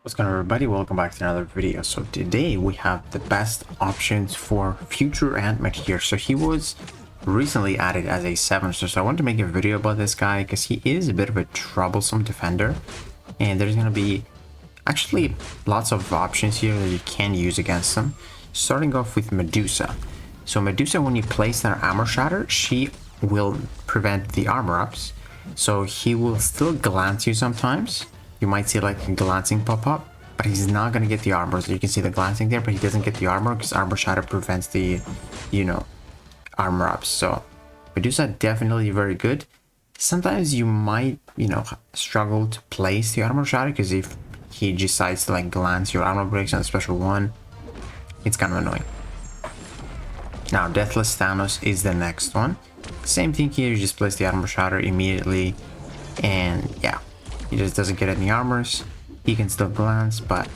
What's going on, everybody? Welcome back to another video. So today we have the best options for future Ant-Man here. So he was recently added as a 7-star, so I wanted to make a video about this guy because he is a bit of a troublesome defender, and there's going to be actually lots of options here that you can use against him. Starting off with Medusa. So Medusa, when you place that armor shatter, she will prevent the armor ups, so he will still glance you sometimes. You might see like a glancing pop up, but he's not going to get the armor. So you can see the glancing there, but he doesn't get the armor because armor shatter prevents the, armor ups. So Medusa definitely very good. Sometimes you might, struggle to place the armor shatter because if he decides to like glance your armor breaks on a special one, it's kind of annoying. Now Deathless Thanos is the next one. Same thing here, you just place the armor shatter immediately, and yeah. He just doesn't get any armors. He can still glance, but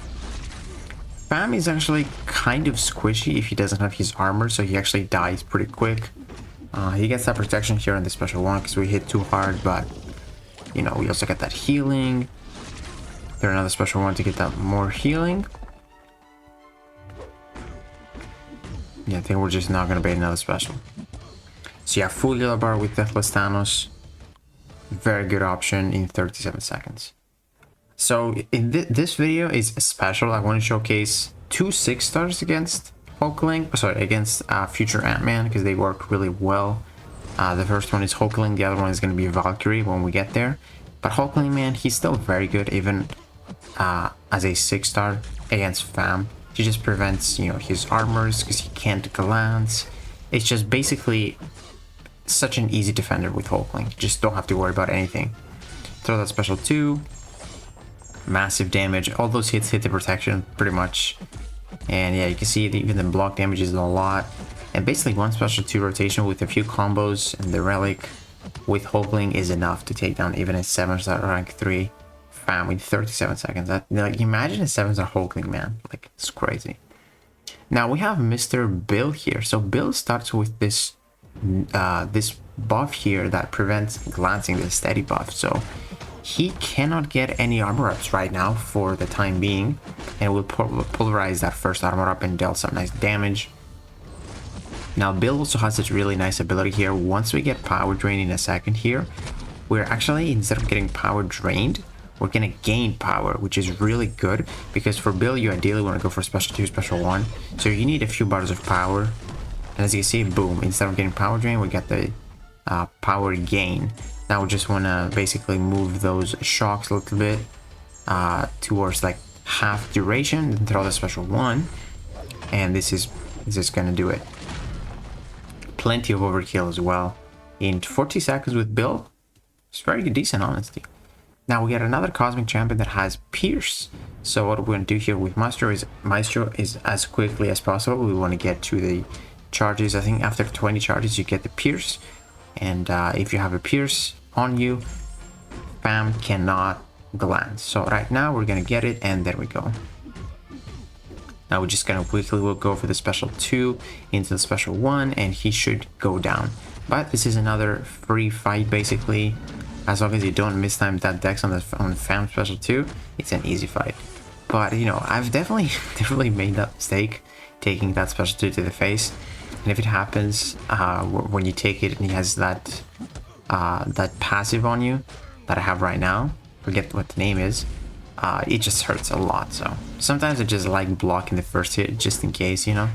Fam is actually kind of squishy if he doesn't have his armor, so he actually dies pretty quick. He gets that protection here in the special one because we hit too hard, but we also get that healing. There's another special one to get that more healing. Yeah, I think we're just not gonna bait another special. So yeah, full yellow bar with Deathless Thanos. Very good option in 37 seconds. So in this video is special. I want to showcase two 6-stars against Hulkling, against future Ant-Man, because they work really well. The first one is Hulkling, the other one is going to be Valkyrie when we get there. But Hulkling, man, he's still very good even as a 6-star against Fam. He just prevents his armors because he can't glance. It's just basically such an easy defender with Hulkling. You just don't have to worry about anything. Throw that special 2, massive damage. All those hits hit the protection pretty much, and yeah, you can see even the block damage is a lot. And basically one special 2 rotation with a few combos and the relic with Hulkling is enough to take down even a 7-star rank 3 Fam in 37 seconds. Like, imagine a 7-star Hulkling, man. Like, it's crazy. Now we have Mr. Bill here. So Bill starts with this buff here that prevents glancing, the steady buff, so he cannot get any armor ups right now for the time being, and will polarize that first armor up and deal some nice damage. Now Bill also has this really nice ability here. Once we get power drain in a second here, we're actually, instead of getting power drained, we're gonna gain power, which is really good because for Bill you ideally want to go for special 2, special 1, so you need a few bars of power. And as you can see, boom, instead of getting power drain, we get the power gain. Now we just want to basically move those shocks a little bit towards like half duration, then throw the special 1, and this is going to do it. Plenty of overkill as well. In 40 seconds with Bill, it's very decent, honestly. Now we get another Cosmic Champion that has Pierce. So what we're going to do here with Maestro is as quickly as possible. We want to get to the charges. I think after 20 charges you get the Pierce, and if you have a Pierce on you, Fam cannot glance. So right now we're gonna get it, and there we go. Now we're just gonna quickly go for the special 2 into the special 1, and he should go down. But this is another free fight basically. As long as you don't mistime that dex on Fam special 2, it's an easy fight. But I've definitely made that mistake, taking that special 2 to the face. And if it happens when you take it and he has that passive on you that I have right now, forget what the name is, it just hurts a lot. So sometimes I just like blocking the first hit just in case, Gonna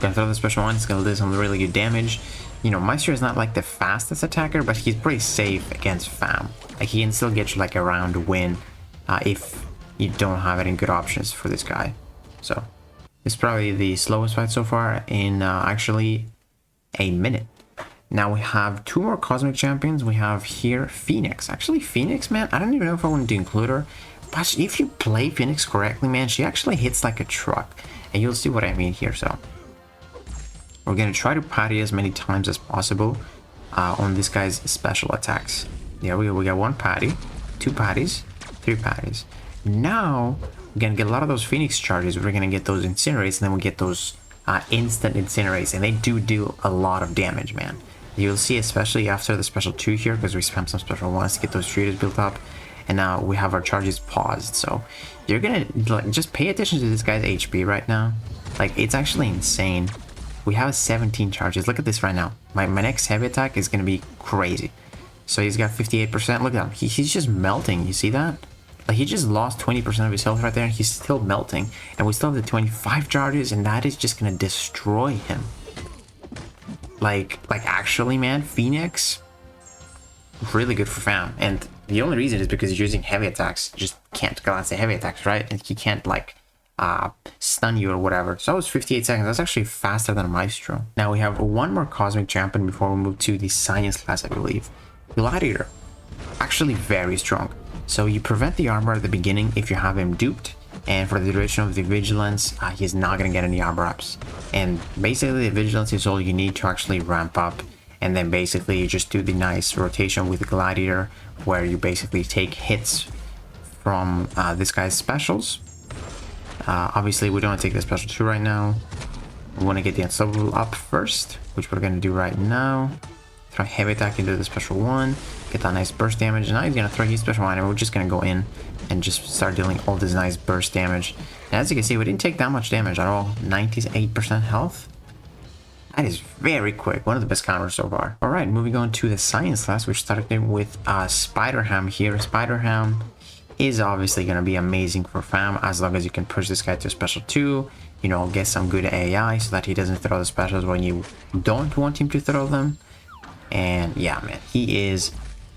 throw the special 1, it's gonna do some really good damage. Maestro is not like the fastest attacker, but he's pretty safe against Fam. Like, he can still get you like a round win if you don't have any good options for this guy. So it's probably the slowest fight so far in actually a minute. Now we have 2 more Cosmic Champions. We have here Phoenix. Actually, Phoenix, man, I don't even know if I want to include her, but if you play Phoenix correctly, man, she actually hits like a truck, and you'll see what I mean here. So we're gonna try to parry as many times as possible on this guy's special attacks. There we go. We got 1 parry, 2 parries, 3 parries. Now we're gonna get a lot of those Phoenix charges. We're gonna get those incinerates, and then we get those instant incinerates, and they do deal a lot of damage, man. You'll see, especially after the special 2 here, because we spam some special 1s to get those treaters built up, and now we have our charges paused. So you're gonna like just pay attention to this guy's HP right now. Like, it's actually insane. We have 17 charges. Look at this right now. My next heavy attack is gonna be crazy. So he's got 58%. Look at him. He's just melting. You see that? Like, he just lost 20% of his health right there, and he's still melting. And we still have the 25 charges, and that is just gonna destroy him. Like actually, man, Phoenix, really good for fam. And the only reason is because he's using heavy attacks. Just can't glance at heavy attacks, right? And he can't like stun you or whatever. So that was 58 seconds. That's actually faster than Maestro. Now we have one more cosmic champion before we move to the science class, I believe. Gladiator, actually very strong. So you prevent the armor at the beginning if you have him duped, and for the duration of the vigilance, he's not gonna get any armor ups. And basically the vigilance is all you need to actually ramp up, and then basically you just do the nice rotation with the Gladiator, where you basically take hits from this guy's specials. Obviously we don't want to take the special 2 right now. We want to get the unstoppable up first, which we're gonna do right now. Throw heavy attack into the special 1, get that nice burst damage, and now he's gonna throw his special 1, and we're just gonna go in and just start dealing all this nice burst damage. And as you can see, we didn't take that much damage at all. 98% health. That is very quick. One of the best counters so far. Alright, moving on to the science class, which started with SpiderHam here. SpiderHam is obviously gonna be amazing for fam, as long as you can push this guy to a special 2, you know, get some good AI so that he doesn't throw the specials when you don't want him to throw them. And yeah, man, he is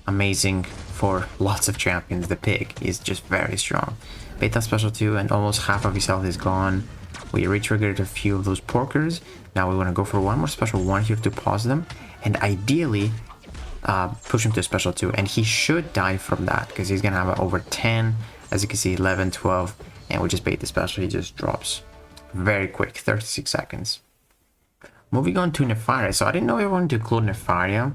amazing for lots of champions. The pig is just very strong. Beta special 2, and almost half of his health is gone. We retriggered a few of those porkers. Now we want to go for one more special 1 here to pause them, and ideally push him to special 2. And he should die from that, because he's gonna have over 10, as you can see, 11, 12, and we just bait the special. He just drops very quick, 36 seconds. Moving on to Nefar. So I didn't know I wanted to include Nefar.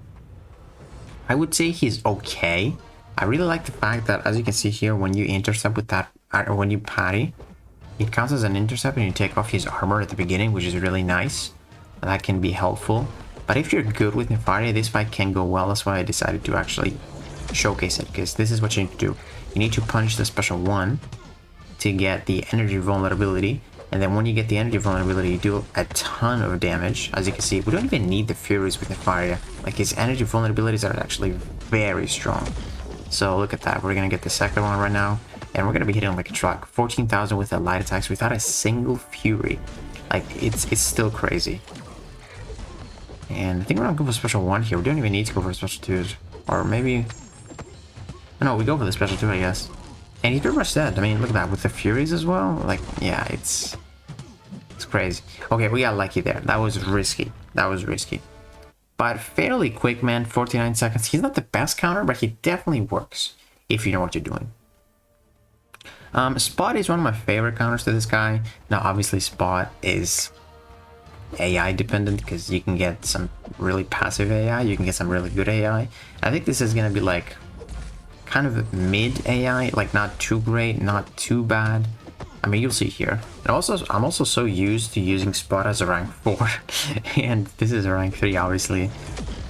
I would say he's okay. I really like the fact that, as you can see here, when you intercept with that, or when you parry, it counts as an intercept and you take off his armor at the beginning, which is really nice. That can be helpful. But if you're good with Nefar, this fight can go well. That's why I decided to actually showcase it, because this is what you need to do. You need to punish the special 1 to get the energy vulnerability. And then when you get the energy vulnerability, you do a ton of damage. As you can see, we don't even need the Furies with Nefar. Like, his energy vulnerabilities are actually very strong. So look at that. We're gonna get the second one right now, and we're gonna be hitting like a truck. 14,000 with the light attacks without a single Fury. Like, it's still crazy. And I think we're gonna go for special 1 here. We don't even need to go for special 2s. Or maybe... No, we go for the special 2, I guess. And he's pretty much dead. I mean, look at that, with the Furies as well. Like, yeah, it's crazy. Okay, we got lucky there. That was risky. That was risky. But fairly quick, man. 49 seconds. He's not the best counter, but he definitely works if you know what you're doing. Spot is one of my favorite counters to this guy. Now, obviously, Spot is AI dependent, because you can get some really passive AI. You can get some really good AI. I think this is going to be like kind of mid AI, like not too great, not too bad. I mean, you'll see here. And also, I'm also so used to using Spot as a rank 4, and this is a rank 3, obviously.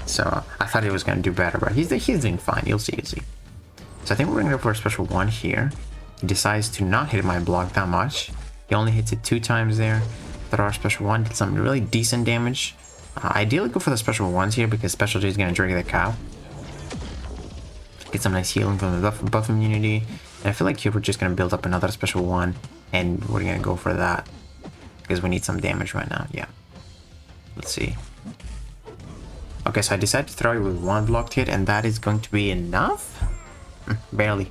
So I thought he was gonna do better, but he's doing fine. You'll see, So I think we're gonna go for a special 1 here. He decides to not hit my block that much. He only hits it 2 times there. Throw our special 1, did some really decent damage. Ideally, go for the special 1s here, because special 2 is gonna trigger the cow. Get some nice healing from the buff immunity. And I feel like here we're just going to build up another special 1. And we're going to go for that, because we need some damage right now. Yeah. Let's see. Okay, so I decided to throw it with 1 blocked hit. And that is going to be enough? Barely.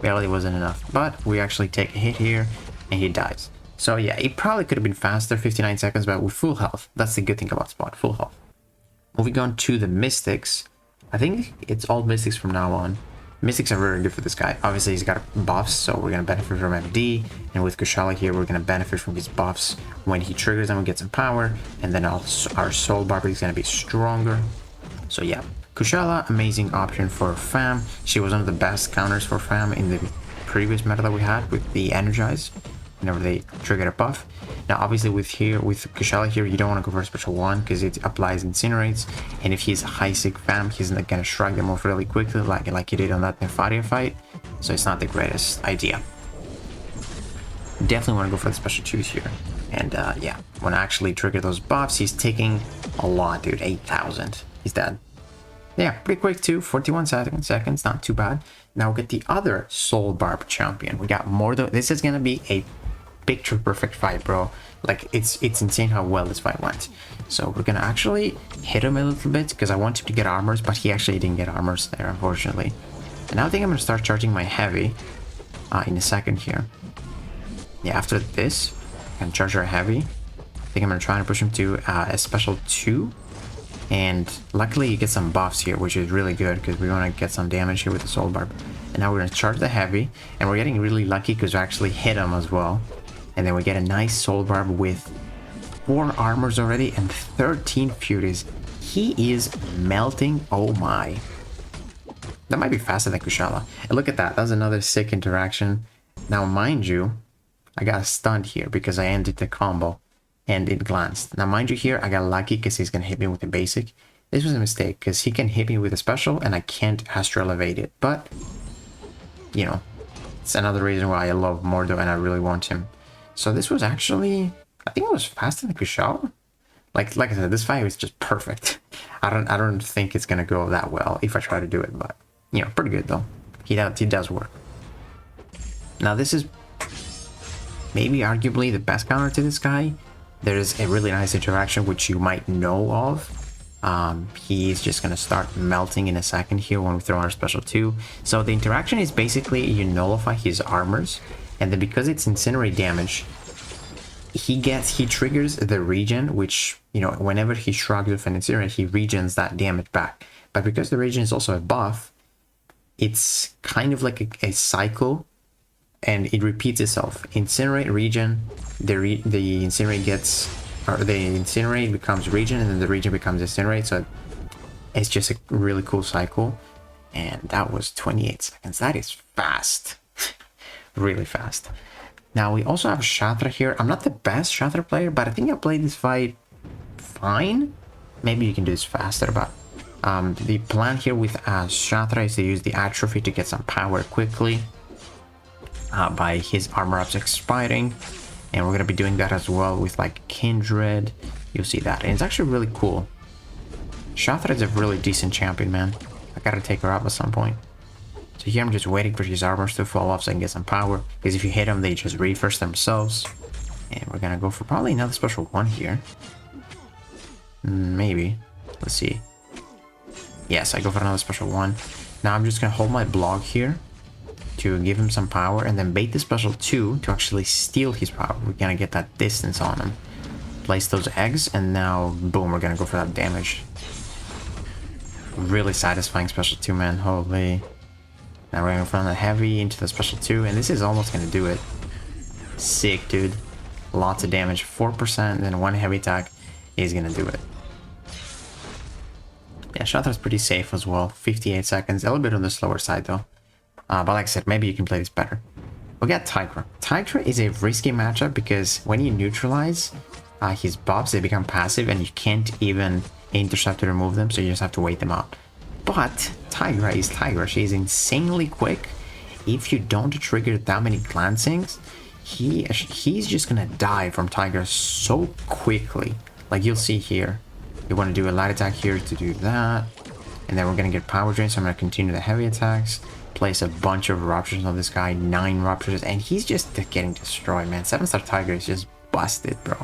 Barely wasn't enough. But we actually take a hit here. And he dies. So yeah, it probably could have been faster. 59 seconds, but with full health. That's the good thing about Spot. Full health. Moving on to the Mystics. I think it's all Mystics from now on. Mystics are very good for this guy. Obviously, he's got buffs, so we're going to benefit from MD. And with Kushala here, we're going to benefit from his buffs. When he triggers them, we get some power. And then our Soul Barber is going to be stronger. So yeah, Kushala, amazing option for fam. She was one of the best counters for fam in the previous meta that we had with the Energize. whenever they trigger a buff. Now obviously with Kushala here, you don't want to go for special 1 because it applies incinerates, and if he's a high sig fam, he's not gonna shrug them off really quickly like he did on that Nefar fight, so it's not the greatest idea. Definitely want to go for the special 2s here. And yeah, when I actually trigger those buffs, he's taking a lot, dude. 8,000. He's dead. Yeah, pretty quick too. 41 seconds, not too bad. Now we get the other Soul Barb champion. We got Moro. This is gonna be a picture perfect fight, bro. Like it's insane how well this fight went. So we're gonna actually hit him a little bit because I want him to get armors, but he actually didn't get armors there, unfortunately. And now I think I'm gonna start charging my heavy in a second here. Yeah, after this, I can charge our heavy. I think I'm gonna try and push him to a special 2. And luckily you get some buffs here, which is really good because we want to get some damage here with the Soul Barb. And now we're going to charge the heavy, and we're getting really lucky because we actually hit him as well. And then we get a nice Soul Barb with 4 armors already and 13 furies. He is melting. Oh my. That might be faster than Kushala. And look at that. That's another sick interaction. Now mind you, I got stunned here because I ended the combo. And it glanced. Now mind you here, I got lucky because he's gonna hit me with a basic. This was a mistake because he can hit me with a special and I can't astral evade it. But, you know, it's another reason why I love Moro and I really want him. So this was actually, I think it was faster than Kushala. Like I said, this fight was just perfect. I don't think it's gonna go that well if I try to do it, but you know, pretty good though. He does work. Now this is maybe arguably the best counter to this guy. There's a really nice interaction which you might know of. He's just gonna start melting in a second here when we throw our special 2. So the interaction is basically you nullify his armors, and then because it's incinerate damage, he triggers the regen, which, you know, whenever he shrugs with an incinerate, he regens that damage back. But because the regen is also a buff, it's kind of like a cycle. And it repeats itself. Incinerate, regen, the incinerate gets, or the incinerate becomes regen, and then the regen becomes incinerate. So it's just a really cool cycle. And that was 28 seconds. That is fast. Really fast. Now we also have Shatra here. I'm not the best Shatra player, but I think I played this fight fine. Maybe you can do this faster, but the plan here with Shatra is to use the atrophy to get some power quickly. By his armor ups expiring, and we're gonna be doing that as well with like Kindred. You'll see that, and it's actually really cool. Shatra is a really decent champion, man. I gotta take her up at some point. So here I'm just waiting for his armors to fall off so I can get some power, because if you hit them they just refresh themselves. And we're gonna go for probably another special 1 here. Maybe. Let's see. Yes, I go for another special 1. Now I'm just gonna hold my block here to give him some power, and then bait the special 2 to actually steal his power. We're gonna get that distance on him. Place those eggs, and now, boom, we're gonna go for that damage. Really satisfying special 2, man. Holy. Now we're gonna go from the heavy into the special 2, and this is almost gonna do it. Sick, dude. Lots of damage. 4%, and then 1 heavy attack is gonna do it. Yeah, Shatra's pretty safe as well. 58 seconds. A little bit on the slower side, though. But like I said, maybe you can play this better. We got Tigra. Tigra is a risky matchup because when you neutralize his buffs, they become passive and you can't even intercept to remove them, so you just have to wait them out. But Tigra is Tigra. She's insanely quick. If you don't trigger that many glancings, he's just gonna die from Tigra so quickly. Like you'll see here. You want to do a light attack here to do that. And then we're gonna get power drain, so I'm gonna continue the heavy attacks. Place a bunch of ruptures on this guy, 9 ruptures, and he's just getting destroyed, man. 7-star Tiger is just busted, bro.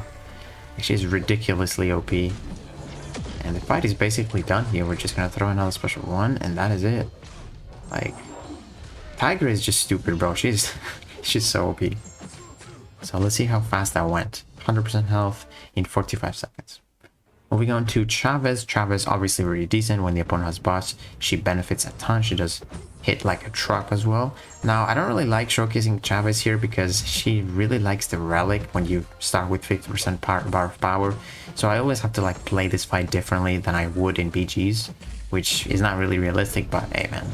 She's ridiculously OP. And the fight is basically done here. We're just gonna throw another special 1, and that is it. Like, Tiger is just stupid, bro. She's so OP. So let's see how fast that went. 100% health in 45 seconds. Moving on to Chavez. Chavez obviously really decent when the opponent has bots. She benefits a ton. She does hit like a truck as well. Now, I don't really like showcasing Chavez here because she really likes the relic when you start with 50% bar of power. So I always have to like play this fight differently than I would in BGs, which is not really realistic, but hey man,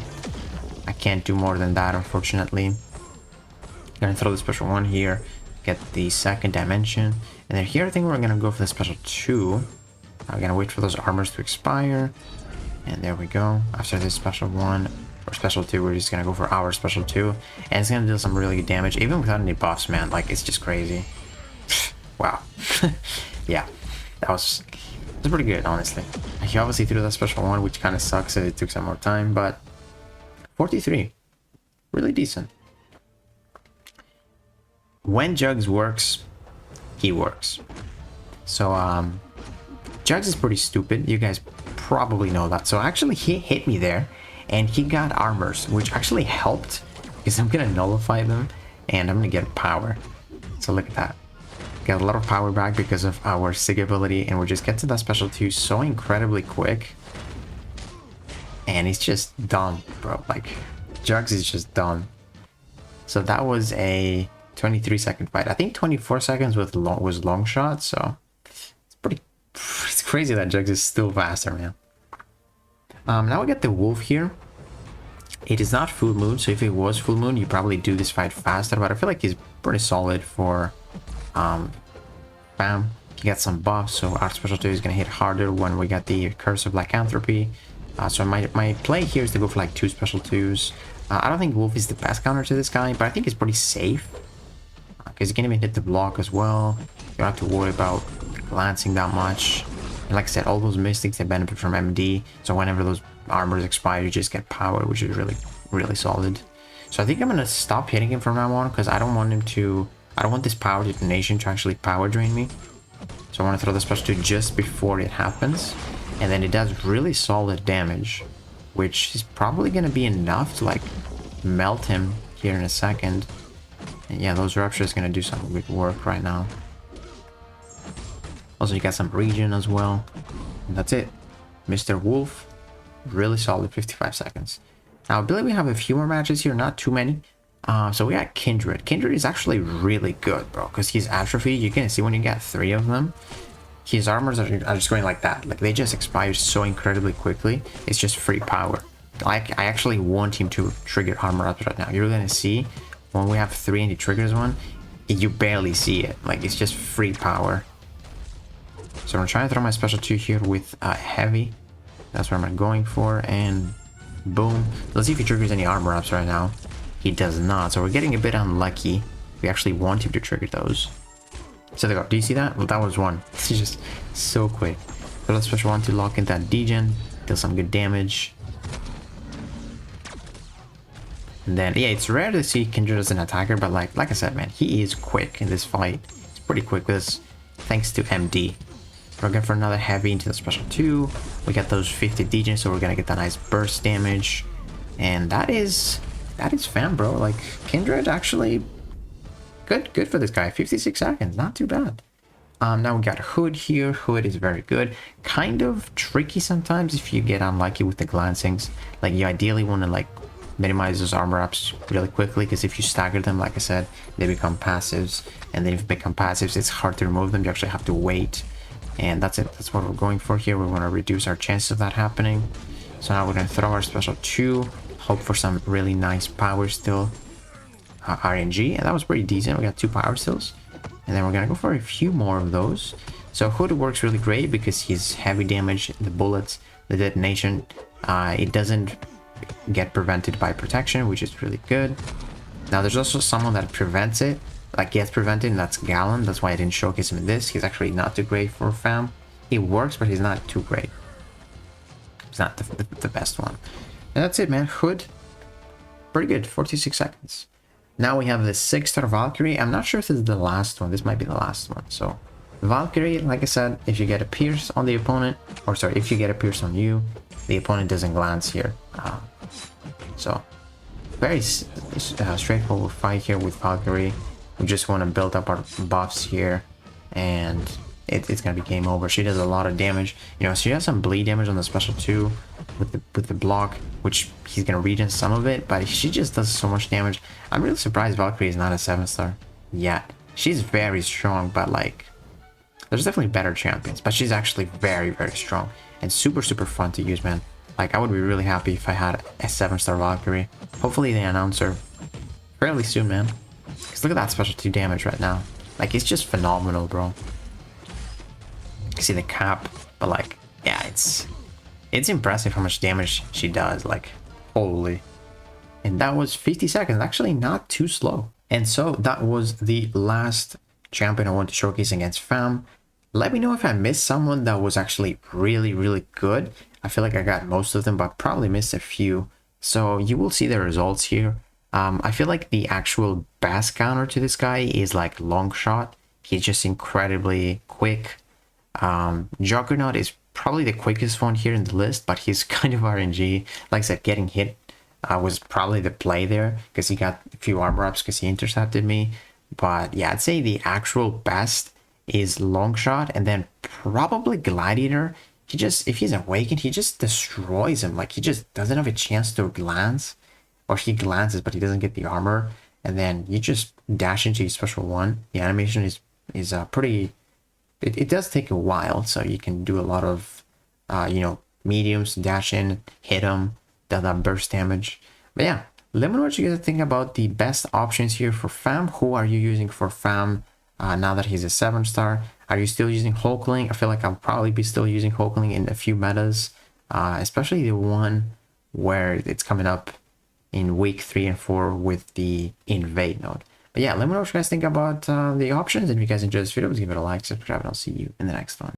I can't do more than that, unfortunately. Gonna throw the special 1 here. get the second dimension. And then here I think we're gonna go for the special 2. I'm gonna wait for those armors to expire. And there we go. After this special 1 or special 2, we're just gonna go for our special 2. And it's gonna deal some really good damage, even without any buffs, man. Like, it's just crazy. Wow. Yeah, that was pretty good, honestly. He obviously threw that special 1, which kind of sucks that it took some more time, but 43. Really decent. When Jugs works, he works. So, Jugs is pretty stupid. You guys probably know that. So actually, he hit me there, and he got armors, which actually helped, because I'm gonna nullify them, and I'm gonna get power. So look at that. Got a lot of power back because of our Sig ability, and we just get to that special 2 so incredibly quick. And he's just done, bro. Like, Jugs is just done. So that was a 23-second fight. I think 24 seconds was long shot, so it's crazy that Jugs is still faster, man. Now we get the wolf here. It is not full moon, so if it was full moon, you probably do this fight faster, but I feel like he's pretty solid for Bam. He got some buffs, so our special 2 is gonna hit harder when we got the Curse of Lycanthropy. So my play here is to go for like 2 special 2s. I don't think Wolf is the best counter to this guy, but I think it's pretty safe. Because you can even hit the block as well. You don't have to worry about glancing that much. And like I said, all those mystics, they benefit from MD. So whenever those armors expire, you just get power, which is really, really solid. So I think I'm going to stop hitting him from now on, because I don't want him to... I don't want this power detonation to actually power drain me. So I want to throw the special 2 just before it happens. And then it does really solid damage, which is probably going to be enough to like melt him here in a second. And yeah, those ruptures is going to do some good work right now. Also, you got some regen as well. And that's it. Mr. Wolf, really solid 55 seconds. Now, I believe we have a few more matches here, not too many. So we got Kindred. Kindred is actually really good, bro, because he's atrophy. You can see when you get 3 of them, his armors are just going like that. Like, they just expire so incredibly quickly. It's just free power. Like, I actually want him to trigger armor up right now. You're gonna see when we have 3 and he triggers one, you barely see it. Like, it's just free power. So I'm trying to throw my special 2 here with heavy. That's what I'm going for, and boom. Let's see if he triggers any armor ups right now. He does not, so we're getting a bit unlucky. We actually want him to trigger those. So there you go. Do you see that? Well, that was one. It's just so quick. So let's special 1 to lock in that degen, deal some good damage. And then, yeah, it's rare to see Kindred as an attacker, but like I said, man, he is quick in this fight. It's pretty quick because thanks to MD. We're going for another heavy into the special 2. We got those 50 degens, so we're gonna get that nice burst damage. And that is fam, bro. Like, Kindred actually good for this guy. 56 seconds, not too bad. Now we got Hood here. Hood is very good. Kind of tricky sometimes if you get unlucky with the glancings. Like, you ideally want to like minimize those armor ups really quickly, because if you stagger them, like I said, they become passives, and then if they become passives, it's hard to remove them. You actually have to wait, and that's it. That's what we're going for here. We want to reduce our chances of that happening. So now we're going to throw our special 2, hope for some really nice power still RNG, and that was pretty decent. We got 2 power stills, and then we're gonna go for a few more of those. So Hood works really great because he's heavy damage, the bullets, the detonation, it doesn't get prevented by protection, which is really good. Now there's also someone that prevents it, like gets prevented, and that's Gallon. That's why I didn't showcase him in this. He's actually not too great for fam. He works, but he's not too great. He's not the best one. And that's it, man. Hood, pretty good. 46 seconds. Now we have the 6-star Valkyrie. I'm not sure if this is the last one. This might be the last one. So Valkyrie, like I said, if you get a pierce on the opponent, or sorry, if you get a pierce on you, the opponent doesn't glance here. So very straightforward fight here with Valkyrie. We just want to build up our buffs here, and it's gonna be game over. She does a lot of damage. You know, she has some bleed damage on the special 2 with the block, which he's gonna regen some of it, but she just does so much damage. I'm really surprised Valkyrie is not a 7-star yet. She's very strong, but like, there's definitely better champions, but she's actually very, very strong and super fun to use, man. Like, I would be really happy if I had a 7-star Valkyrie. Hopefully they announce her fairly soon, man, because Because look at that special 2 damage right now. Like, it's just phenomenal, bro. You see the cap, but like, yeah, it's impressive how much damage she does, like, holy. And that was 50 seconds, actually not too slow. And so that was the last champion I want to showcase against Fam. Let me know if I missed someone that was actually really, really good. I feel like I got most of them, but probably missed a few. So you will see the results here. I feel like the actual best counter to this guy is like long shot. He's just incredibly quick. Juggernaut is probably the quickest one here in the list, but he's kind of RNG. Like I said, getting hit was probably the play there because he got a few armor ups because he intercepted me. But yeah, I'd say the actual best is long shot, and then probably Gladiator. He just, if he's awakened, he just destroys him. Like, he just doesn't have a chance to glance, or he glances but he doesn't get the armor, and then you just dash into your special 1. The animation is pretty, it does take a while, so you can do a lot of you know, mediums, dash in, hit him, that burst damage. But yeah, let me know what you guys think about the best options here for Fam. Who are you using for Fam now that he's a 7-star? Are you still using Hulkling? I feel like I'll probably be still using Hulkling in a few metas, especially the one where it's coming up in week 3 and 4 with the invade node. But yeah, let me know what you guys think about the options. And if you guys enjoyed this video, please give it a like, subscribe, and I'll see you in the next one.